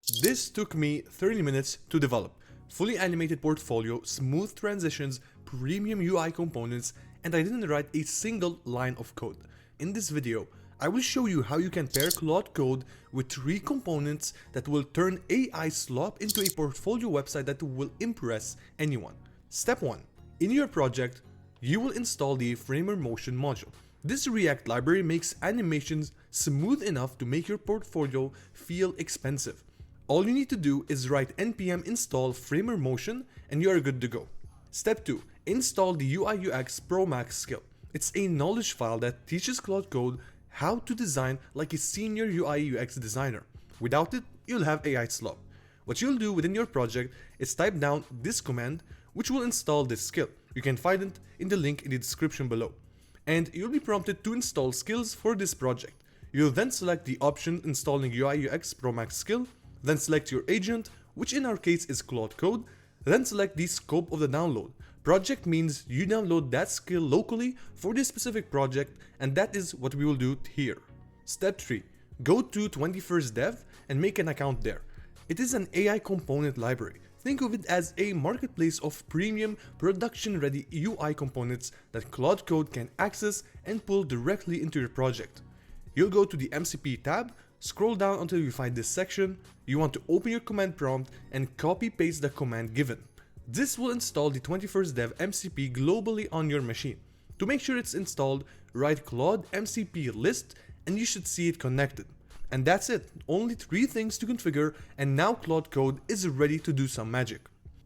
This took me 30 minutes to develop. Fully animated portfolio, smooth transitions, premium UI components, and I didn't write a single line of code. In this video, I will show you how you can pair Claude Code with 3 components that will turn AI slop into a portfolio website that will impress anyone. Step 1. In your project, you will install the Framer Motion module. This React library makes animations smooth enough to make your portfolio feel expensive. All you need to do is write npm install Framer Motion and you are good to go. Step 2. Install the UI UX Pro Max skill. It's a knowledge file that teaches Claude Code how to design like a senior UI UX designer. Without it, you'll have AI slop. What you'll do within your project is type down this command, which will install this skill. You can find it in the link in the description below. And you'll be prompted to install skills for this project. You'll then select the option installing UI UX Pro Max skill, then select your agent, which in our case is Claude Code, then select the scope of the download. Project means you download that skill locally for this specific project, and that is what we will do here. Step 3. Go to 21st Dev and make an account there. It is an AI component library. Think of it as a marketplace of premium production-ready UI components that Claude Code can access and pull directly into your project. You'll go to the MCP tab, scroll down until you find this section. You want to open your command prompt and copy-paste the command given. This will install the 21st Dev MCP globally on your machine. To make sure it's installed, write Claude MCP list and you should see it connected. And that's it, only 3 things to configure, and now Claude Code is ready to do some magic.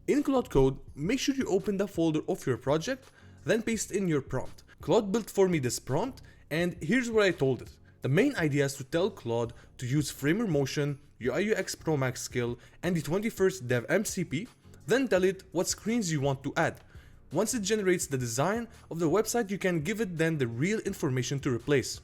In Claude Code, make sure you open the folder of your project, then paste in your prompt. Claude built for me this prompt, and here's what I told it. The main idea is to tell Claude to use Framer Motion, UI UX Pro Max skill, and the 21st Dev MCP, then tell it what screens you want to add. Once it generates the design of the website, you can give it then the real information to replace.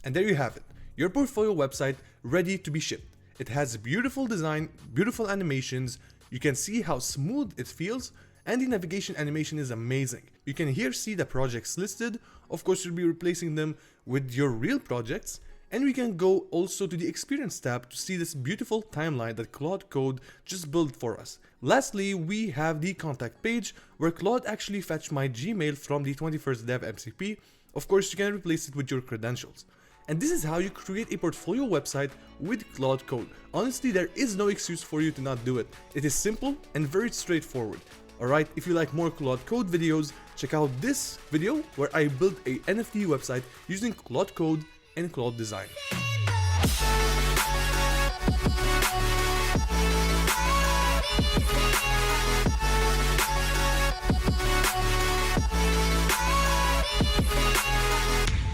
And there you have it. Your portfolio website ready to be shipped. It has beautiful design, beautiful animations, you can see how smooth it feels, and the navigation animation is amazing. You can here see the projects listed. Of course, you'll be replacing them with your real projects, and we can go also to the experience tab to see this beautiful timeline that Claude Code just built for us. Lastly, we have the contact page where Claude actually fetched my Gmail from the 21st Dev MCP. Of course, you can replace it with your credentials. And this is how you create a portfolio website with Claude Code. Honestly, there is no excuse for you to not do it. It is simple and very straightforward. Alright, if you like more Claude Code videos, check out this video where I built a NFT website using Claude Code and Claude Design.